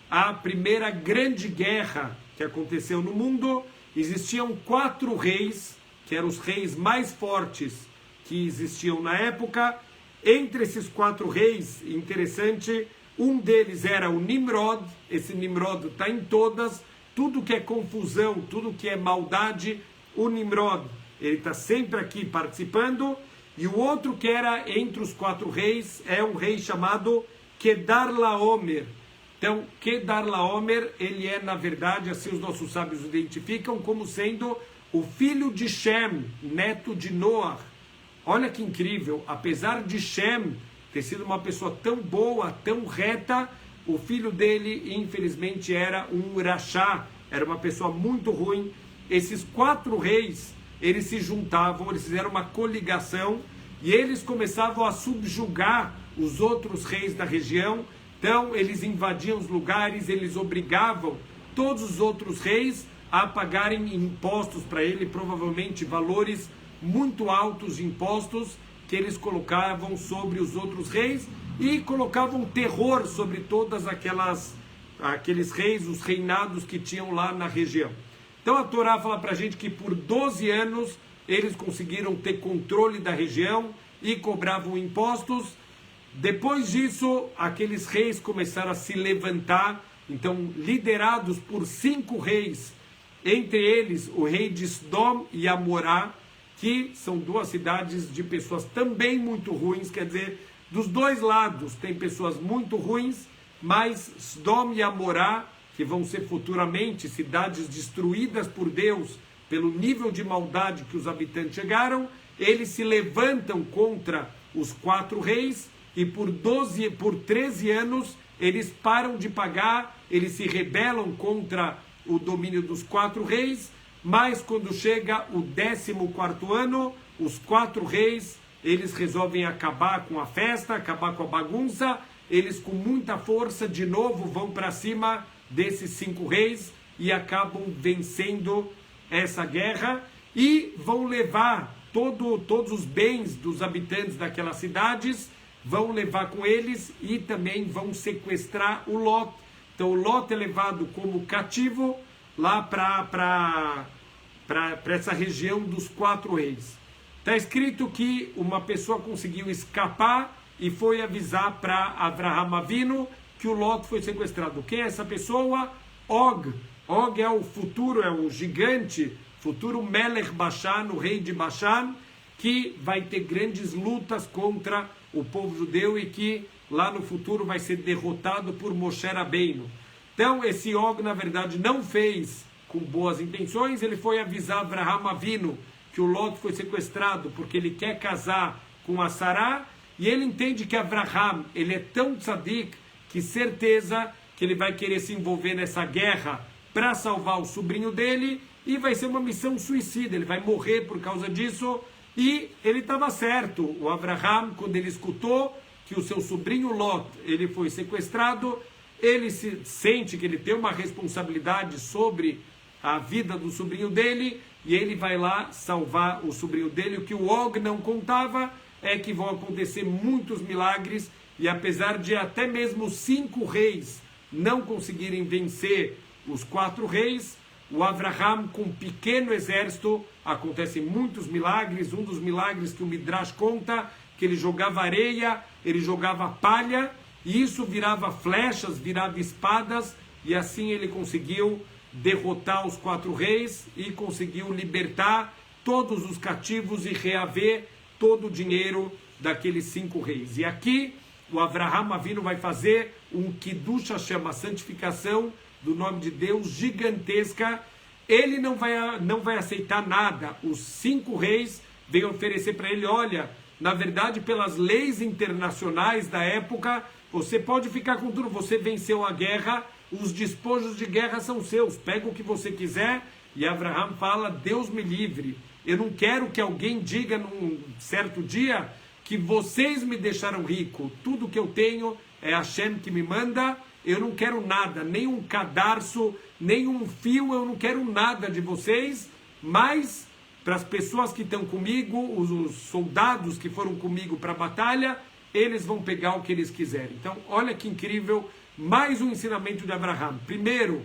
a primeira grande guerra que aconteceu no mundo. Existiam 4 reis, que eram os reis mais fortes que existiam na época. Entre esses 4 reis, interessante, um deles era o Nimrod. Esse Nimrod está em todas, tudo que é confusão, tudo que é maldade, o Nimrod, ele está sempre aqui participando. E o outro que era entre os 4 reis é um rei chamado Kedarlaomer. Então, Kedarlaomer, ele é, na verdade, assim os nossos sábios o identificam como sendo o filho de Shem, neto de Noah. Olha que incrível, apesar de Shem ter sido uma pessoa tão boa, tão reta, o filho dele, infelizmente, era um Rashá, era uma pessoa muito ruim. Esses 4 reis, eles se juntavam, eles fizeram uma coligação e eles começavam a subjugar os outros reis da região. Então, eles invadiam os lugares, eles obrigavam todos os outros reis a pagarem impostos para ele, provavelmente valores muito altos de impostos que eles colocavam sobre os outros reis e colocavam terror sobre todas aqueles reis, os reinados que tinham lá na região. Então a Torá fala para a gente que por 12 anos eles conseguiram ter controle da região e cobravam impostos. Depois disso, aqueles reis começaram a se levantar, então liderados por 5 reis, entre eles o rei de Sodom e Amorá, que são 2 cidades de pessoas também muito ruins. Quer dizer, dos 2 lados tem pessoas muito ruins, mas Sodom e Amorá, que vão ser futuramente cidades destruídas por Deus pelo nível de maldade que os habitantes chegaram, eles se levantam contra os 4 reis e por 13 anos eles param de pagar, eles se rebelam contra o domínio dos 4 reis, mas quando chega o 14º ano, os 4 reis, eles resolvem acabar com a festa, acabar com a bagunça, eles com muita força de novo vão para cima desses 5 reis e acabam vencendo essa guerra e vão levar todos os bens dos habitantes daquelas cidades, vão levar com eles e também vão sequestrar o Lot. Então o Lot é levado como cativo lá para essa região dos 4 reis. Está escrito que uma pessoa conseguiu escapar e foi avisar para Abraham Avinu que o Lot foi sequestrado. Quem é essa pessoa? Og. Og é o futuro, é o gigante, futuro Melech Bashan, o rei de Bashan, que vai ter grandes lutas contra o povo judeu e que lá no futuro vai ser derrotado por Moshe Rabbeinu. Então esse Og, na verdade, não fez com boas intenções, ele foi avisar Abraham Avinu que o Lot foi sequestrado porque ele quer casar com a Sará, e ele entende que Abraham, ele é tão tzadik, que certeza que ele vai querer se envolver nessa guerra para salvar o sobrinho dele, e vai ser uma missão suicida, ele vai morrer por causa disso. E ele estava certo, o Abraham, quando ele escutou que o seu sobrinho Lot, ele foi sequestrado, ele se sente que ele tem uma responsabilidade sobre a vida do sobrinho dele, e ele vai lá salvar o sobrinho dele. O que o Og não contava é que vão acontecer muitos milagres, e apesar de até mesmo 5 reis não conseguirem vencer os 4 reis, o Abraham, com um pequeno exército, acontecem muitos milagres. Um dos milagres que o Midrash conta, que ele jogava areia, ele jogava palha, e isso virava flechas, virava espadas, e assim ele conseguiu derrotar os 4 reis e conseguiu libertar todos os cativos e reaver todo o dinheiro daqueles 5 reis. E aqui o Abraham Avinu vai fazer um Kiddush Hashem, a santificação do nome de Deus gigantesca. Ele não vai aceitar nada. Os 5 reis vêm oferecer para ele: olha, na verdade, pelas leis internacionais da época, você pode ficar com tudo, você venceu a guerra, os despojos de guerra são seus, pega o que você quiser. E Abraham fala: Deus me livre, eu não quero que alguém diga num certo dia que vocês me deixaram rico, tudo que eu tenho é Hashem que me manda, eu não quero nada, nem um cadarço, nem um fio, eu não quero nada de vocês, mas para as pessoas que estão comigo, os soldados que foram comigo para a batalha, eles vão pegar o que eles quiserem. Então, olha que incrível, mais um ensinamento de Abraham. Primeiro,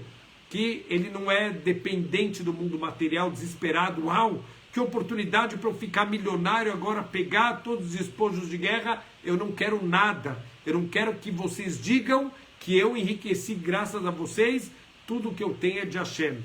que ele não é dependente do mundo material, desesperado, uau, que oportunidade para eu ficar milionário agora, pegar todos os despojos de guerra, eu não quero nada, eu não quero que vocês digam que eu enriqueci graças a vocês, tudo que eu tenho é de Hashem.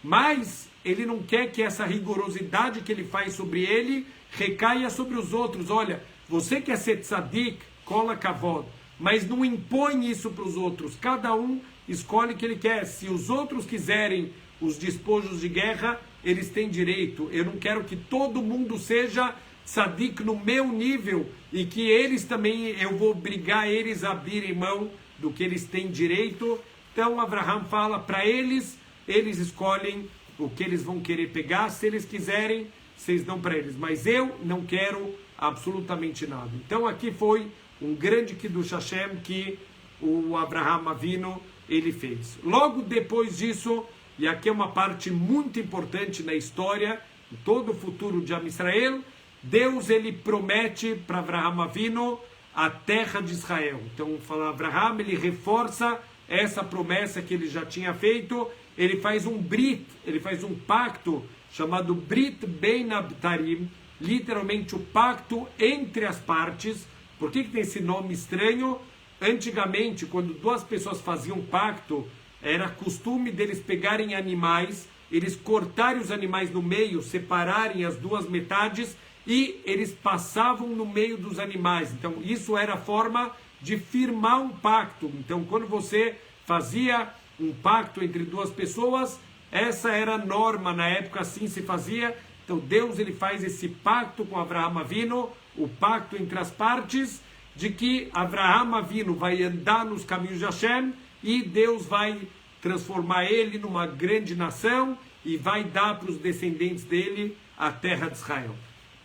Mas ele não quer que essa rigorosidade que ele faz sobre ele recaia sobre os outros. Olha, você quer ser tzadik, cola kavod, mas não impõe isso para os outros. Cada um escolhe o que ele quer. Se os outros quiserem os despojos de guerra, eles têm direito. Eu não quero que todo mundo seja tzadik no meu nível e que eles também, eu vou obrigar eles a abrirem mão do que eles têm direito. Então Abraham fala para eles, eles escolhem o que eles vão querer pegar. Se eles quiserem, vocês dão para eles, mas eu não quero absolutamente nada. Então aqui foi um grande Kiddush Hashem que o Abraham Avinu ele fez. Logo depois disso, e aqui é uma parte muito importante na história, em todo o futuro de Am Israel, Deus ele promete para Abraham Avinu a terra de Israel. Então, Abraham ele reforça essa promessa que ele já tinha feito. Ele faz um brit, ele faz um pacto chamado Brit Ben Abtarim, literalmente o pacto entre as partes. Por que tem esse nome estranho? Antigamente, quando duas pessoas faziam pacto, era costume deles pegarem animais, eles cortarem os animais no meio, separarem as duas metades e eles passavam no meio dos animais. Então isso era a forma de firmar um pacto. Então quando você fazia um pacto entre duas pessoas, essa era a norma, na época assim se fazia. Então Deus ele faz esse pacto com Abraham Avinu, o pacto entre as partes, de que Abraham Avinu vai andar nos caminhos de Hashem e Deus vai transformar ele numa grande nação e vai dar para os descendentes dele a terra de Israel.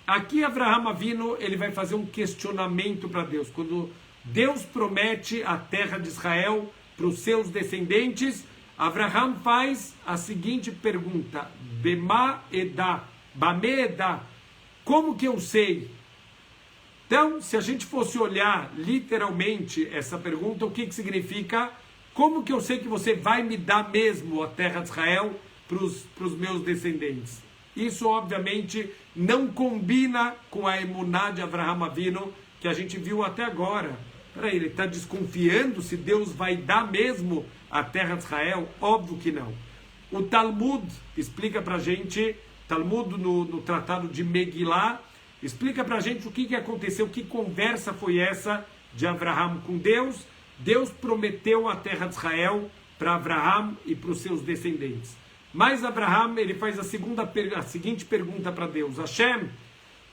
Aqui Abraham Avinu ele vai fazer um questionamento para Deus. Quando Deus promete a terra de Israel para os seus descendentes, Abraham faz a seguinte pergunta: Bema edá, Bame edá, como que eu sei? Então, se a gente fosse olhar literalmente essa pergunta, o que significa? Como que eu sei que você vai me dar mesmo a terra de Israel para os meus descendentes? Isso, obviamente, não combina com a emuná de Abraham Avinu que a gente viu até agora. Peraí, ele está desconfiando se Deus vai dar mesmo a terra de Israel? Óbvio que não. O Talmud explica para a gente, Talmud no tratado de Megillah, explica para a gente o que aconteceu, que conversa foi essa de Abraham com Deus. Deus prometeu a terra de Israel para Abraham e para os seus descendentes. Mas Abraham ele faz a seguinte pergunta para Deus: Hashem,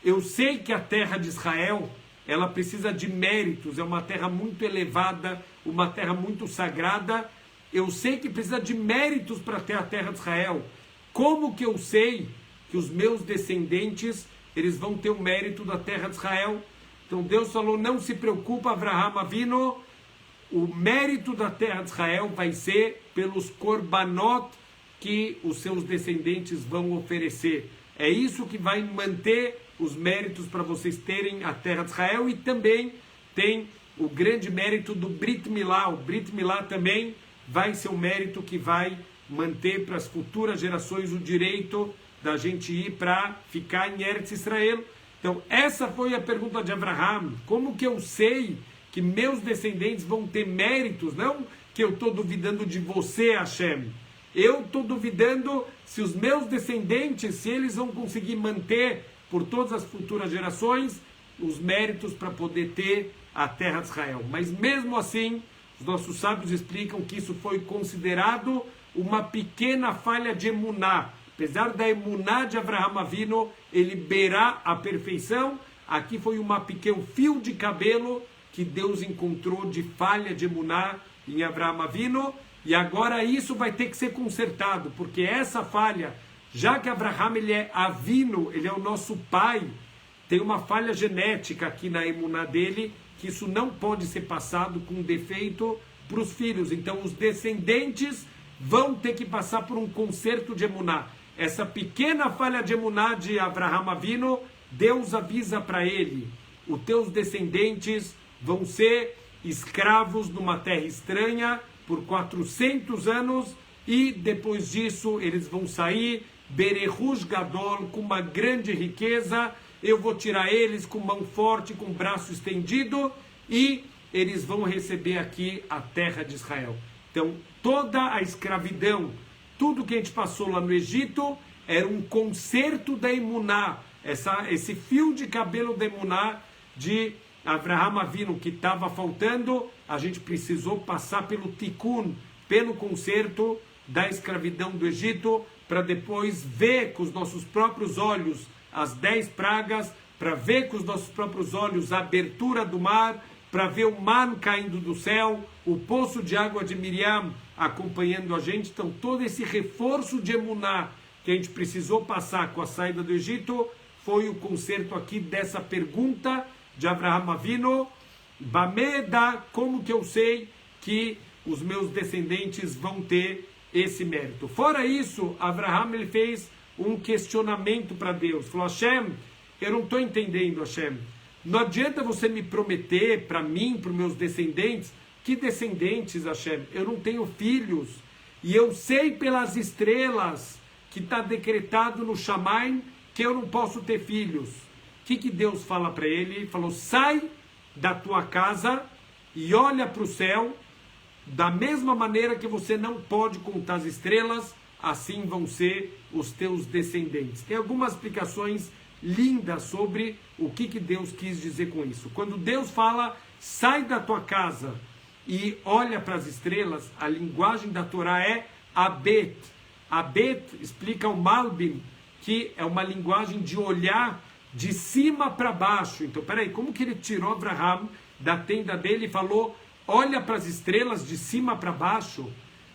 eu sei que a terra de Israel ela precisa de méritos, é uma terra muito elevada, uma terra muito sagrada. Eu sei que precisa de méritos para ter a terra de Israel. Como que eu sei que os meus descendentes eles vão ter o mérito da terra de Israel? Então Deus falou: não se preocupa, Abraham Avinu, o mérito da terra de Israel vai ser pelos korbanot que os seus descendentes vão oferecer. É isso que vai manter os méritos para vocês terem a terra de Israel. E também tem o grande mérito do Brit Milá. O Brit Milá também vai ser um mérito que vai manter para as futuras gerações o direito da gente ir para ficar em Eretz Israel. Então essa foi a pergunta de Abraham: como que eu sei que meus descendentes vão ter méritos? Não que eu estou duvidando de você, Hashem. Eu estou duvidando se os meus descendentes, se eles vão conseguir manter por todas as futuras gerações os méritos para poder ter a terra de Israel. Mas mesmo assim, os nossos sábios explicam que isso foi considerado uma pequena falha de emuná. Apesar da emuná de Abraham Avinu, ele beirar a perfeição, aqui foi um fio de cabelo que Deus encontrou de falha de emuná em Abraham Avinu. E agora isso vai ter que ser consertado, porque essa falha, já que Abraham ele é Avinu, ele é o nosso pai, tem uma falha genética aqui na emuná dele, que isso não pode ser passado com defeito para os filhos. Então os descendentes vão ter que passar por um conserto de emuná. Essa pequena falha de emuná de Avraham Avinu, Deus avisa para ele: os teus descendentes vão ser escravos numa terra estranha por 400 anos e depois disso eles vão sair Berehush Gadol, com uma grande riqueza. Eu vou tirar eles com mão forte, com braço estendido, e eles vão receber aqui a terra de Israel. Então toda a escravidão, tudo que a gente passou lá no Egito, era um conserto da emuná, esse fio de cabelo da emuná de Avraham Avinu que estava faltando. A gente precisou passar pelo tikkun, pelo conserto da escravidão do Egito, para depois ver com os nossos próprios olhos as 10 pragas, para ver com os nossos próprios olhos a abertura do mar, para ver o man caindo do céu, o poço de água de Miriam acompanhando a gente. Então todo esse reforço de emuná que a gente precisou passar com a saída do Egito foi o conserto aqui dessa pergunta de Avraham Avinu: Bameda, como que eu sei que os meus descendentes vão ter esse mérito? Fora isso, Avraham ele fez um questionamento para Deus. Falou: Hashem, eu não estou entendendo, Hashem. Não adianta você me prometer para mim, para os meus descendentes. Que descendentes, Hashem? Eu não tenho filhos. E eu sei pelas estrelas que está decretado no Shamaim que eu não posso ter filhos. O que Deus fala para ele? Ele falou: sai da tua casa e olha para o céu. Da mesma maneira que você não pode contar as estrelas, assim vão ser os teus descendentes. Tem algumas explicações lindas sobre o que Deus quis dizer com isso. Quando Deus fala: sai da tua casa e olha para as estrelas, a linguagem da Torá é abet. Abet explica o Malbim, que é uma linguagem de olhar de cima para baixo. Então, peraí, como que ele tirou Avraham da tenda dele e falou: olha para as estrelas de cima para baixo?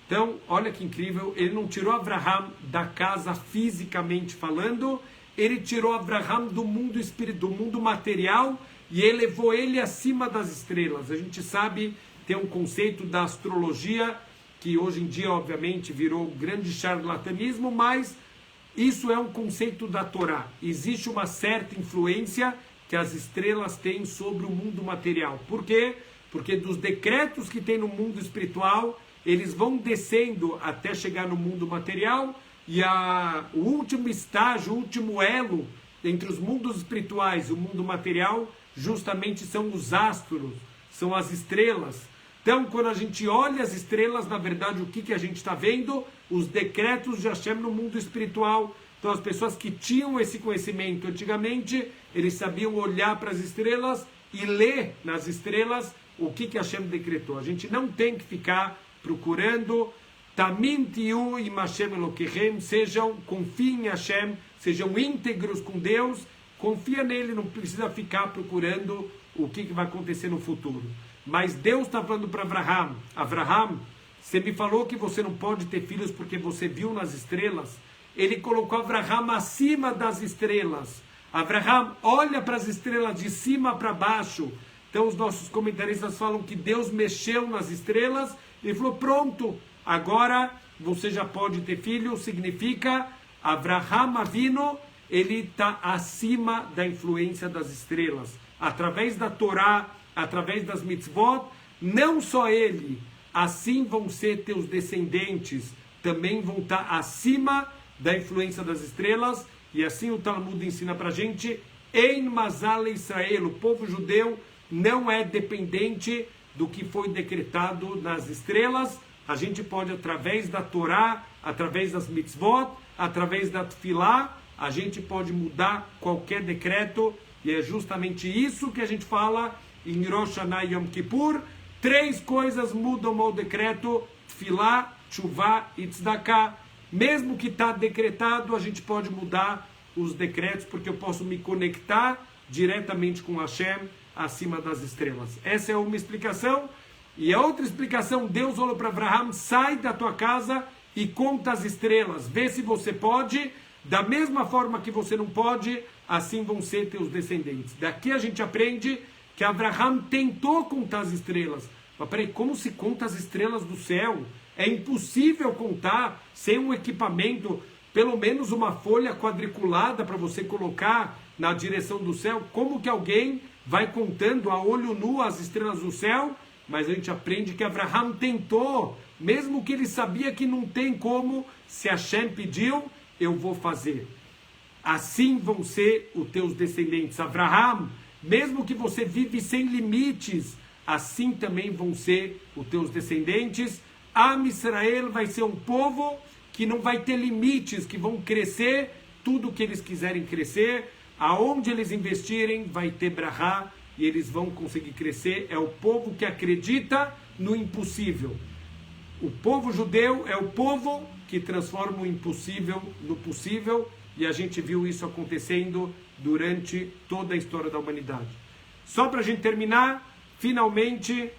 Então, olha que incrível, ele não tirou Avraham da casa fisicamente falando, ele tirou Avraham do mundo espiritual, do mundo material, e elevou ele acima das estrelas. A gente sabe, tem um conceito da astrologia, que hoje em dia, obviamente, virou grande charlatanismo, mas isso é um conceito da Torá. Existe uma certa influência que as estrelas têm sobre o mundo material. Por quê? Porque dos decretos que tem no mundo espiritual, eles vão descendo até chegar no mundo material, e o último estágio, o último elo entre os mundos espirituais e o mundo material, justamente são os astros, são as estrelas. Então, quando a gente olha as estrelas, na verdade, o que a gente está vendo? Os decretos de Hashem no mundo espiritual. Então, as pessoas que tinham esse conhecimento antigamente, eles sabiam olhar para as estrelas e ler nas estrelas o que Hashem decretou. A gente não tem que ficar procurando. Tamim tiu im Hashem Elokechem, confiem em Hashem, sejam íntegros com Deus, confia nele, não precisa ficar procurando o que vai acontecer no futuro. Mas Deus está falando para Avraham: Avraham, você me falou que você não pode ter filhos porque você viu nas estrelas. Ele colocou Avraham acima das estrelas. Avraham, olha para as estrelas de cima para baixo. Então os nossos comentaristas falam que Deus mexeu nas estrelas. Ele falou: pronto, agora você já pode ter filho. Significa, Avraham Avinu, ele está acima da influência das estrelas. Através da Torá, através das mitzvot, não só ele, assim vão ser teus descendentes, também vão estar acima da influência das estrelas. E assim o Talmud ensina para a gente: Ein Mazal Israel, o povo judeu não é dependente do que foi decretado nas estrelas. A gente pode, através da Torá, através das mitzvot, através da tefilá, a gente pode mudar qualquer decreto. E é justamente isso que a gente fala em Rosh Hashanah e Yom Kippur. 3 coisas mudam o decreto: tefilá, tshuvá e tzedakah. Mesmo que está decretado, a gente pode mudar os decretos, porque eu posso me conectar diretamente com Hashem acima das estrelas. Essa é uma explicação. E a outra explicação: Deus falou para Avraham: sai da tua casa e conta as estrelas, vê se você pode. Da mesma forma que você não pode, assim vão ser teus descendentes. Daqui a gente aprende que Abraham tentou contar as estrelas. Mas peraí, como se conta as estrelas do céu? É impossível contar sem um equipamento, pelo menos uma folha quadriculada para você colocar na direção do céu. Como que alguém vai contando a olho nu as estrelas do céu? Mas a gente aprende que Abraham tentou, mesmo que ele sabia que não tem como, se Hashem pediu, eu vou fazer. Assim vão ser os teus descendentes. Abraham, mesmo que você vive sem limites, assim também vão ser os teus descendentes. Am Israel vai ser um povo que não vai ter limites, que vão crescer tudo o que eles quiserem crescer. Aonde eles investirem vai ter brahá e eles vão conseguir crescer. É o povo que acredita no impossível. O povo judeu é o povo que transforma o impossível no possível, e a gente viu isso acontecendo durante toda a história da humanidade. Só para a gente terminar, finalmente,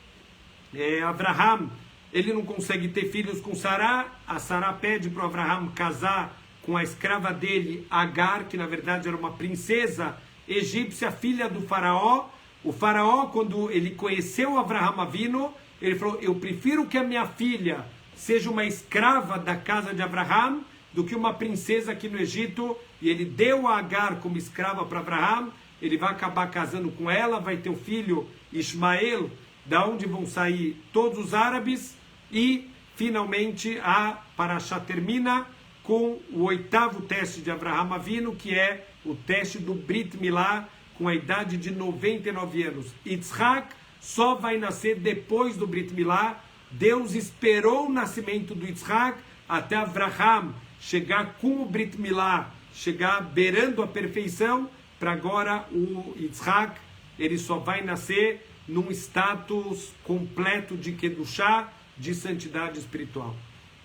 Abraham, ele não consegue ter filhos com Sará. A Sará pede para o Abraham casar com a escrava dele, Agar, que na verdade era uma princesa egípcia, filha do faraó. O faraó, quando ele conheceu Abraham Avinu, ele falou, eu prefiro que a minha filha seja uma escrava da casa de Abraham do que uma princesa aqui no Egito. E ele deu a Agar como escrava para Abraham. Ele vai acabar casando com ela, vai ter o filho Ismael, da onde vão sair todos os árabes. E finalmente a Parashá termina com o 8º teste de Abraham Avinu, que é o teste do Brit Milá, com a idade de 99 anos. Yitzhak só vai nascer depois do Brit Milá. Deus esperou o nascimento do Yitzhak até Abraham chegar com o Brit Milá, chegar beirando a perfeição, para agora o Yitzhak, ele só vai nascer num status completo de Kedushá, de santidade espiritual.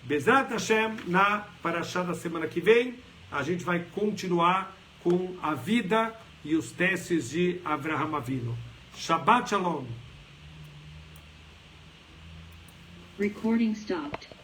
Bezrat Hashem, na Parashá da semana que vem, a gente vai continuar com a vida e os testes de Abraham Avinu. Shabbat Shalom. Recording stopped.